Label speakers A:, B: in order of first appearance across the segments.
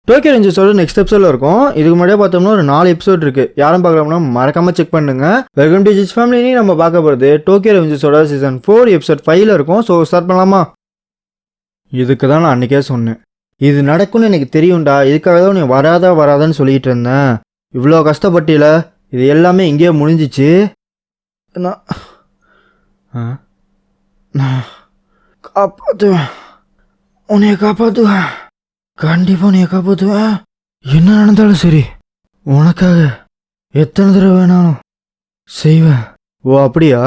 A: Tokyo ரெஞ்சர்ஸோட next எபிசோட்ல இருக்கும். இதுக்கு முன்னாடியே பார்த்தோம்னா ஒரு 4 எபிசோட் இருக்கு. யாரும் பார்க்கலாம்னா மறக்காம செக் பண்ணுங்க. வெல்கம் டு ஜிச் ஃபேமிலி. நம்ம பார்க்க போகிறது டோக்கியோ ரெஞ்சர்ஸோட சீசன் 4 எபிசோட் 5ல இருக்கும். ஸோ ஸ்டார்ட் பண்ணலாமா? இதுக்கு தான் நான் அன்றைக்கே சொன்னேன், இது நடக்கும்னு எனக்கு தெரியும்டா, இதுக்காக தான் நீ வராதான்னு சொல்லிட்டு இருந்தேன். இவ்வளோ கஷ்டப்பட்டில, இது எல்லாமே இங்கேயே முடிஞ்சிச்சு. நான் காப்பாற்றுவேன், உன்னைய காப்பாற்றுவேன், கண்டிப்பாக உன்னைய காப்பாற்றுவேன். என்ன நடந்தாலும் சரி, உனக்காக எத்தனை தடவை வேணாலும் செய்வேன். ஓ அப்படியா?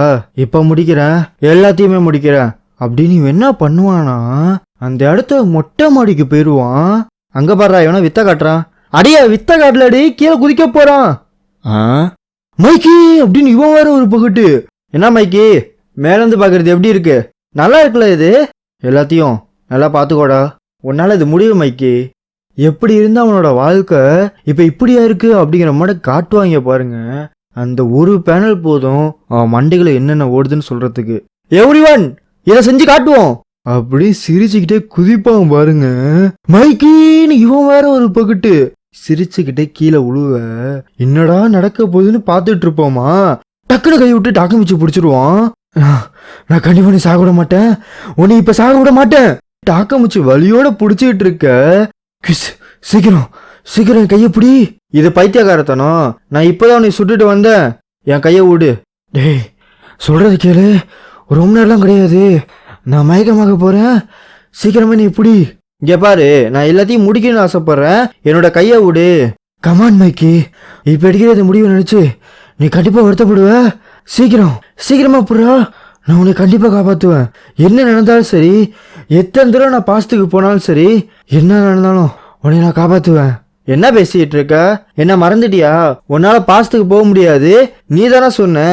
A: இப்போ முடிக்கிறேன், எல்லாத்தையுமே முடிக்கிறேன் அப்படின்னு என்ன பண்ணுவானா, அந்த இடத்த மொட்டை மாடிக்கு போயிடுவான். அங்கே பாடுறா, இவனை வித்த காட்டுறான். அடியா வித்த காட்டலடி, கீழே குதிக்க போகிறான். மைக்கி அப்படின்னு இவன் வேற ஒரு பக்கத்து. என்ன மைக்கி, மேலேருந்து பார்க்கறது எப்படி இருக்கு? நல்லா இருக்குல்ல இது? எல்லாத்தையும் நல்லா பார்த்துக்கோடா, உன்னால் இது முடியும் மைக்கி. எப்படி இருந்தால் அவனோட வாழ்க்கை இப்போ இப்படியா இருக்கு அப்படிங்கிற மாதிரி காட்டுவாங்க பாருங்க. அந்த ஒரு பேனல் போதும் அவன் மண்டைகளை என்னென்ன ஓடுதுன்னு சொல்றதுக்கு. எவ்ரிவன் இதை செஞ்சு காட்டுவோம் அப்படி சிரிச்சுக்கிட்டே குதிப்பான் பாருங்க. மைக்கின்னு இவன் வேற ஒரு பக்கத்து சிரிச்சுக்கிட்டே கீழே உழுவ. என்னடா நடக்க போகுதுன்னு பார்த்துட்டு இருப்போமா, டக்குனு கை விட்டு டாக்கு மிச்சு பிடிச்சிருவான். நான் கண்டிப்பா நீ சாக விட மாட்டேன், உன்னை இப்ப சாக விட மாட்டேன். டாக்கமுச்சு வலியோட புடிச்சிட்டு இருக்க. சீக்கிரம் சீக்கிரம் என் கையை பிடி. இது பைத்தியக்காரத்தனம். நான் இப்பதான் உன்னை சுட்டுட்டு வந்தேன், என் கையை விடு. டேய் சொல்றது கேளு, ரொம்ப நேரம்லாம் கிடையாது, நான் மயக்கமாக போறேன், சீக்கிரமே நீ பிடி. இங்க பாரு, நான் எல்லாத்தையும் முடிக்கணும்னு ஆசைப்படுறேன், என்னோட கையை விடு. கமான் மைக்கி, இப்ப எடுக்கிறது முடிவு நினைச்சு நீ கண்டிப்பா வருத்தப்படுவ. சீக்கிரமா புறா, நான் உன்னை கண்டிப்பாக காப்பாற்றுவேன். என்ன நடந்தாலும் சரி, எத்தனை தடவை நான் பாசத்துக்கு போனாலும் சரி, என்ன நடந்தாலும் உன்னை நான் காப்பாற்றுவேன். என்ன பேசிட்டு இருக்க? என்ன மறந்துட்டியா? உன்னால பாசத்துக்கு போக முடியாது, நீ தானே சொன்ன.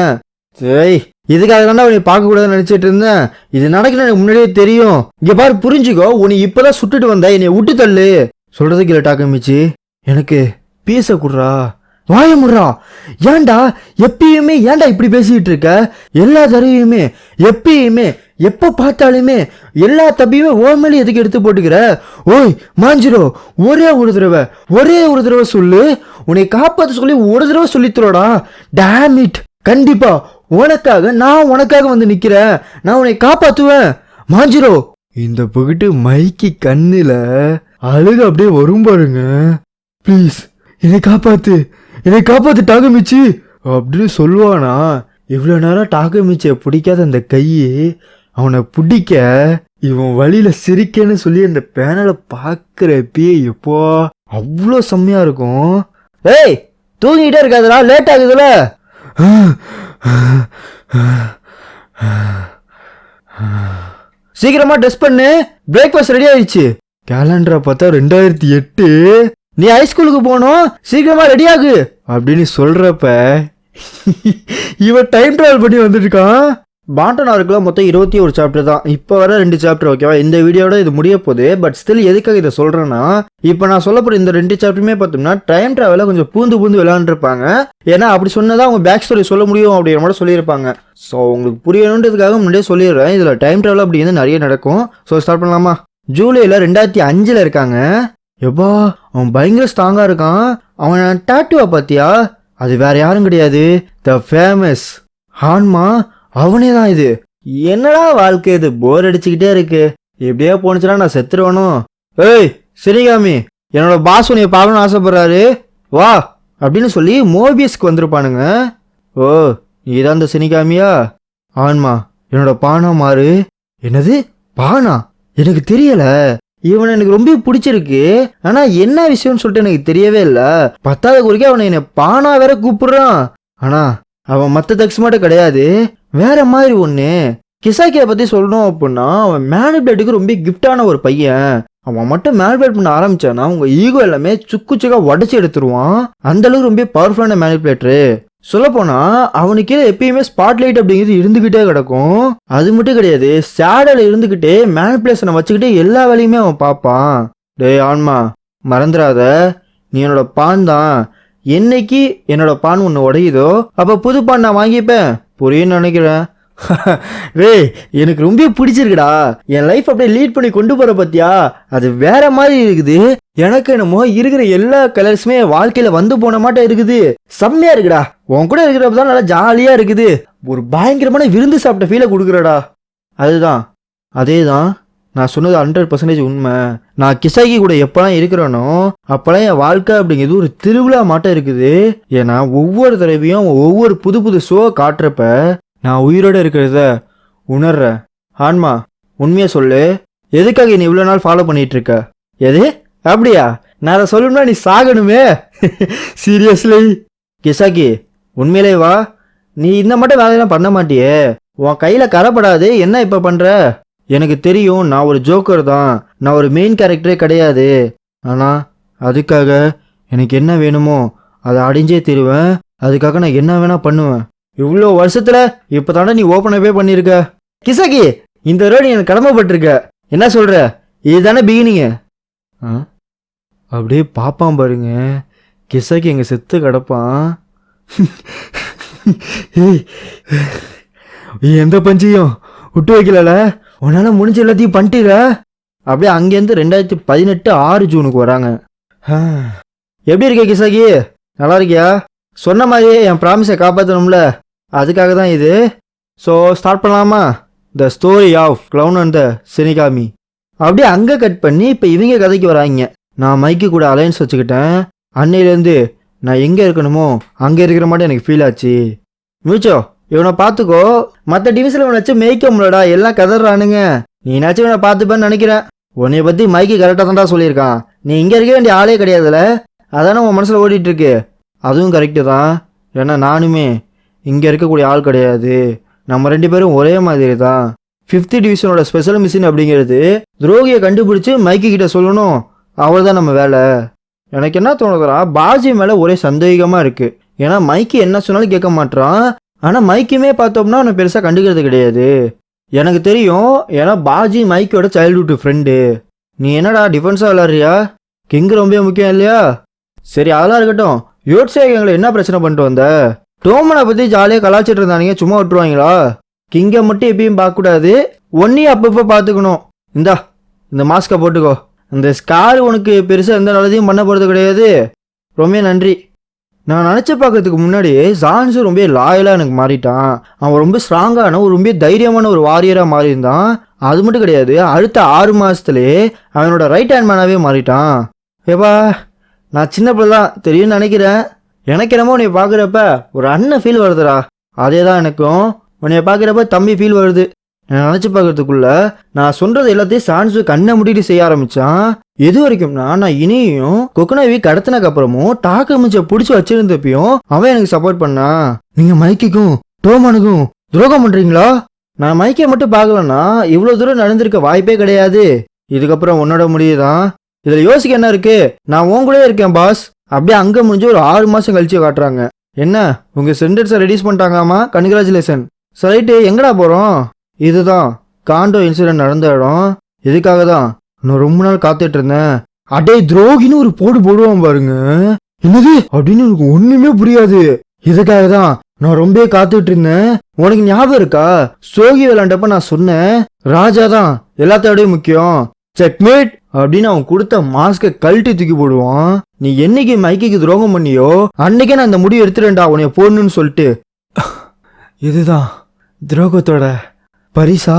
A: சரி, இதுக்காக தானே உன்னை பார்க்கக்கூடாதுன்னு நினச்சிட்டு இருந்தேன். இது நடக்குன்னு எனக்கு முன்னாடியே தெரியும். இங்கே பாரு, புரிஞ்சுக்கோ, உன்னை இப்போதான் சுட்டுட்டு வந்த, என்னை விட்டு தள்ளு. சொல்றதுக்கு இல்லை டாக்கமிச்சு, எனக்கு பீச குடுறா, வாய முடுறா. ஏன்டா எப்பயுமே ஏன்டா இப்படி பேசிட்டு இருக்க? எல்லா தடவையுமே எப்பயுமே எப்ப பார்த்தாலுமே எல்லா தப்பையுமே ஓ மேலே எதுக்கு எடுத்து போட்டுக்கிற? ஓய் மாஞ்சிரோ, ஒரே ஒரு தடவை சொல்லு, உன்னை காப்பாற்ற சொல்லி ஒரு தடவை சொல்லித்தரோடா. டேம் இட், கண்டிப்பா உனக்காக நான் உனக்காக வந்து நிக்கிறேன், நான் உன்னை காப்பாத்துவேன் மாஞ்சிரோ. இந்த பகிட்டு மைக்கி கண்ணுல அழுக அப்படியே வரும் பாருங்க. ப்ளீஸ் என்னை காப்பாத்து டாகமிச்சு அப்படின்னு சொல்லுவானா. இவ்வளவு நேரம் டாகமிச்சிய பிடிக்காத அந்த கையை அவனை பிடிக்க, இவன் வழியில சிரிக்கன்னு சொல்லி அந்த பேனலை பாக்குறப்பே எப்போ அவ்வளோ செம்மையா இருக்கும். ஏய் தூங்கிட்டே இருக்காதுடா, லேட் ஆகுதுல. சீக்கிரமா ட்ரெஸ் பண்ணு, பிரேக்ஃபாஸ்ட் ரெடி ஆயிடுச்சு. கேலண்டரை பார்த்தா 2008. நீ ஹைஸ்கூலுக்கு போகணும், சீக்கிரமா ரெடி ஆகு அப்படின்னு சொல்றப்ப இவன் டைம் டிராவல் பண்ணி வந்துருக்கான். பாண்டனாருக்குலாம் மொத்தம் 21 சாப்டர் தான், இப்போ வர 2 சாப்டர். ஓகேவா, இந்த வீடியோட இது முடிய போகுது. பட் ஸ்டில் எதுக்காக இதை சொல்றேன்னா, இப்போ நான் சொல்ல போற இந்த 2 சாப்டருமே பார்த்தோம்னா டைம் டிராவல கொஞ்சம் பூந்து விளையாண்டுருப்பாங்க. ஏன்னா அப்படி சொன்னதான் அவங்க பேக் ஸ்டோரி சொல்ல முடியும் அப்படிங்கிற மாதிரி சொல்லியிருப்பாங்க. ஸோ உங்களுக்கு புரியணுன்றதுக்காக முன்னாடியே சொல்லிடுறேன், இதுல டைம் டிராவல் அப்படிங்கிறது நிறைய நடக்கும். ஸோ ஸ்டார்ட் பண்ணலாமா? ஜூலைல 2005 இருக்காங்க. எப்பா அவன் பயங்கர ஸ்ட்ராங்கா இருக்கான். அவன் டாட்டுவா பாத்தியா? அது வேற யாரும் கிடையாது, த ஃபேமஸ் ஹான்மா, அவனே தான். இது என்னடா வாழ்க்கை, இது போர் அடிச்சுக்கிட்டே இருக்கு, எப்படியே போனுச்சுன்னா நான் செத்துருவனும். ஏய் சினிகாமி, என்னோட பாஸ் உன்னைய பார்க்கணும்னு ஆசைப்படுறாரு, வா அப்படின்னு சொல்லி மோபியஸ்க்கு வந்திருப்பானுங்க. ஓ நீதான் இந்த சினிகாமியா? ஆன்மா என்னோட பானா மாறு. என்னது பானா? எனக்கு தெரியல. இவனை எனக்கு ரொம்ப பிடிச்சிருக்கு, ஆனா என்ன விஷயம்னு சொல்லிட்டு எனக்கு தெரியவே இல்லை. 10வது குறிக்க அவனை என்னை பானா வேற கூப்பிடுறான். ஆனா அவன் மற்ற தக்ஸ் மட்டும் கிடையாது, வேற மாதிரி ஒண்ணு. கிசாக்கிய பத்தி சொல்லணும் அப்படின்னா, அவன் மேனிபுலேட்டுக்கு ரொம்ப கிஃப்டான ஒரு பையன். அவன் மட்டும் மேனிபுலேட் பண்ண ஆரம்பிச்சானா உங்க ஈகோ எல்லாமே சுக்கா உடச்சி எடுத்துருவான். அந்த அளவுக்கு ரொம்ப பவர்ஃபுல்லான மேனிபுலேட்டரு. சொல்ல போனா அவனுக்கே எப்பயுமே ஸ்பாட்லைட் அப்படிங்கிறது இருந்துகிட்டே கிடக்கும். அது மட்டும் கிடையாது, சேடல இருந்துகிட்டே மேனிபுலேஷனை வச்சுக்கிட்டே எல்லா வேலையுமே அவன் பார்ப்பான். டேய் ஆன்மா, மறந்துடாத, நீ என்னோட பான் தான். என்னைக்கு என்னோட பான் ஒன்று உடையுதோ அப்ப புது பான் நான் வாங்கிப்பேன், புரியுன்னு நினைக்கிறேன். டேய் எனக்கு ரொம்ப பிடிச்சிருக்குடா, என் லைஃப் அப்படியே லீட் பண்ணி கொண்டு போற பத்தியா, அது வேற மாதிரி இருக்குது. எனக்கு என்னமோ இருக்கிற எல்லா கலர்ஸுமே வாழ்க்கையில வந்து போன மாட்டே இருக்குது. செம்மையா இருக்குடா. உன் கூட இருக்கிறப்ப தான் நல்லா ஜாலியா இருக்குது. ஒரு பயங்கரமான விருந்து சாப்பிட்ட ஃபீலை கொடுக்குறடா. அதுதான், அதேதான். நான் சொன்னது 100% உண்மை. நான் கிசாகி கூட எப்பெல்லாம் இருக்கிறேனோ அப்பெல்லாம் என் வாழ்க்கை அப்படிங்கிறது ஒரு திருவிழா மாட்டம் இருக்குது. ஏன்னா ஒவ்வொரு தடவையும் ஒவ்வொரு புது புது ஷோ காட்டுறப்ப நான் உயிரோட இருக்கிறத உணர்றேன். ஆன்மா, உண்மையை சொல்லு, எதுக்காக நீ இவ்வளோ நாள் ஃபாலோ பண்ணிட்டு இருக்க? எது அப்படியா? நான் அதை சொல்லணும்னா நீ சாகணுமே. சீரியஸ்லி கிசாக்கி, உண்மையிலே வா. நீ இந்த மட்டும் வேலையெல்லாம் பண்ண மாட்டியே. உன் கையில் கரைப்படாது. என்ன இப்போ பண்ணுற? எனக்கு தெரியும், நான் ஒரு ஜோக்கர் தான். நான் ஒரு மெயின் கேரக்டரே கிடையாது. ஆனால் அதுக்காக எனக்கு என்ன வேணுமோ அதை அடைஞ்சே தருவேன். அதுக்காக நான் என்ன வேணா பண்ணுவேன். இவ்வளோ வருஷத்தில் இப்போ தானே நீ ஓப்பனவே பண்ணியிருக்க. கிசாக்கி, இந்த ரோடு எனக்கு கடமைப்பட்டிருக்க. என்ன சொல்கிற? இதுதானே பிகினிங்கு. ஆ, அப்படியே பாப்பான் பாருங்க. கிசாக்கி எங்க செத்து கிடப்பான். ஏய், எந்த பஞ்சையும் விட்டு வைக்கல. உன்னால முடிஞ்ச எல்லாத்தையும் பண்ணிட்டுல. அப்படியே அங்கேருந்து 2018 6 ஜூனுக்கு வராங்க. எப்படி இருக்க கிசாக்கி? நல்லா இருக்கியா? சொன்ன மாதிரியே என் ப்ராமிஸை காப்பாற்றணும்ல, அதுக்காக தான் இது. ஸோ ஸ்டார்ட் பண்ணலாமா? The story of clown and the சினிகாமி. அப்படியே அங்கே கட் பண்ணி இப்போ இவங்க கதைக்கு வராங்க. நான் மைக்கு கூட அலையன்ஸ் வச்சுக்கிட்டேன். அன்னையிலேருந்து நான் எங்கே இருக்கணுமோ அங்கே இருக்கிற மாதிரி எனக்கு ஃபீல் ஆச்சு. மியூச்சோ, இவனை பார்த்துக்கோ. மற்ற டிவிஷனில் இவனை வச்சு மேய்க்க முடியலடா, எல்லாம் கதறானுங்க. நீனாச்சும் இவனை பார்த்துப்பேன்னு நினைக்கிறேன். உன்னைய பற்றி மைக்கு கரெக்டாக தான்டா சொல்லியிருக்கான். நீ இங்கே இருக்க வேண்டிய ஆளே கிடையாதுல, அதானே உன் மனசில் ஓடிட்டு இருக்கு. அதுவும் கரெக்டு தான். ஏன்னா நானுமே இங்கே இருக்கக்கூடிய ஆள் கிடையாது. நம்ம 2 பேரும் ஒரே மாதிரி தான். 5th டிவிஷனோட ஸ்பெஷல் மிஷின் அப்படிங்கிறது துரோகியை கண்டுபிடிச்சி மைக்கு கிட்ட சொல்லணும். அவ்வளோதான் நம்ம வேலை. எனக்கு என்ன தோணுதுன்னா, பாஜி மேலே ஒரே சந்தேகமாக இருக்குது. ஏன்னா மைக்கு என்ன சொன்னாலும் கேட்க மாட்டான். ஆனால் மைக்குமே பார்த்தோம்னா அவனை பெருசாக கண்டுக்கிறது கிடையாது. எனக்கு தெரியும், ஏன்னா பாஜி மைக்கோட சைல்ட்ஹுட் ஃப்ரெண்டு. நீ என்னடா டிஃபென்ஸாக விளாட்றியா? கிங் ரொம்ப முக்கியம் இல்லையா? சரி, அதெல்லாம் இருக்கட்டும். யோட்ஸே எங்களை என்ன பிரச்சனை பண்ணிட்டு வந்த? டோமனை பற்றி ஜாலியாக கலாச்சிட்டு இருந்தானுங்க, சும்மா விட்டுருவாங்களா? கிங்கை மட்டும் எப்பயும் பார்க்கக்கூடாது, ஒன்றையும் அப்பப்போ பார்த்துக்கணும். இந்தா, இந்த மாஸ்கை போட்டுக்கோ. அந்த ஸ்கார் உனக்கு பெருசாக எந்த நல்லதையும் பண்ண போகிறது கிடையாது. ரொம்ப நன்றி. நான் நினச்சி பார்க்கறதுக்கு முன்னாடி ஜான்ஸு ரொம்ப லாயலாக எனக்கு மாறிட்டான். அவன் ரொம்ப ஸ்ட்ராங்கான ரொம்ப தைரியமான ஒரு வாரியராக மாறியிருந்தான். அது மட்டும் கிடையாது, அடுத்த 6 மாதத்துலேயே அவனோட ரைட் ஹேண்ட் மேனாகவே மாறிட்டான். ஏப்பா, நான் சின்ன பிள்ளை தான் தெரியும்னு நினைக்கிறேன். எனக்கு என்னமோ உன்னை பார்க்குறப்ப ஒரு அண்ணன் ஃபீல் வருதுடா. அதே தான் எனக்கும். உன்னை பார்க்குறப்ப தம்பி ஃபீல் வருது. நான் நினச்சி பார்க்கறதுக்குள்ள நான் சொல்கிறது எல்லாத்தையும் சான்ஸு கண்ணை முடிட்டு செய்ய ஆரம்பித்தான். எது வரைக்கும்னா, நான் இனியும் கொக்குனவி கடத்தினக்கு அப்புறமும் டாக்க மிச்ச பிடிச்சி வச்சிருந்தப்பையும் அவன் எனக்கு சப்போர்ட் பண்ணான். நீங்கள் மைக்குக்கும் டோமனுக்கும் துரோகம் பண்ணுறீங்களா? நான் மைக்கை மட்டும் பார்க்கலன்னா இவ்வளோ தூரம் நடந்திருக்க வாய்ப்பே கிடையாது. இதுக்கப்புறம் உன்னோட முடியுதான். இதில் யோசிக்க என்ன இருக்கு? நான் உன் கூட இருக்கேன் பாஸ். அப்படியே அங்கே முடிஞ்சு ஒரு 6 மாதம் கழிச்சு காட்டுறாங்க. என்ன, உங்கள் சென்டென்ஸை ரெடியூஸ் பண்ணிட்டாங்கம்மா, கன்கிராச்சுலேஷன். சரிட்டு, எங்கடா போகிறோம்? இதுதான் காண்டோ இன்சிடென்ட் நடந்த இடம். இதுக்காக தான் நான் ரொம்ப நாள் காத்துட்டு இருந்தேன். அடே துரோகின்னு ஒரு போடு போடுவான் பாருங்க. என்னது அப்படின்னு எனக்கு ஒண்ணுமே புரியாது. இதுக்காக தான் நான் ரொம்ப காத்துட்டு இருந்தேன். உனக்கு ஞாபகம் இருக்கா? சோகி விளையாண்டப்ப நான் சொன்னேன், ராஜா தான் எல்லாத்தோடய முக்கியம், செக்மேட் அப்படின்னு அவன் கொடுத்த மாஸ்கை கழட்டி தூக்கி போடுவான். நீ என்னைக்கு மைக்கு துரோகம் பண்ணியோ அன்னைக்கே நான் இந்த முடிவு எடுத்துட்டேன்டா உன்னைய போடணும்னு சொல்லிட்டு. இதுதான் துரோகத்தோட பரிசா?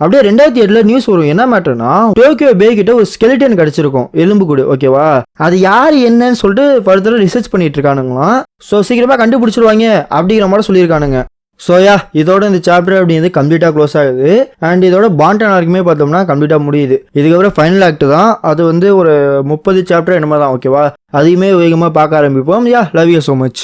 A: அப்படியே 2008 நியூஸ் வரும். என்ன மேட்டர்னா, டோக்கியோ பே கிட்ட ஒரு ஸ்கெலிட்டன் கிடைச்சிருக்கும், எலும்பு கூடு. ஓகேவா? அது யார் என்னன்னு சொல்லிட்டு ஃபர்தரா ரிசர்ச் பண்ணிட்டு இருக்கானுங்களாம். ஸோ சீக்கிரமா கண்டுபிடிச்சிருவாங்க அப்படிங்கிற மாதிரி சொல்லியிருக்கானுங்க. ஸோயா, இதோட இந்த சாப்டர் அப்படிங்கிறது கம்ப்ளீட்டாக க்ளோஸ் ஆகுது. அண்ட் இதோட பாண்டன் ஆர்க்குமே பார்த்தோம்னா கம்ப்ளீட்டாக முடியுது. இதுக்கப்புறம் ஃபைனல் ஆக்ட் தான். அது ஒரு 30 சாப்டர் என்னமா தான். ஓகேவா? அதையுமே வேகமாக பார்க்க ஆரம்பிப்போம். யா, லவ் யூ ஸோ மச்.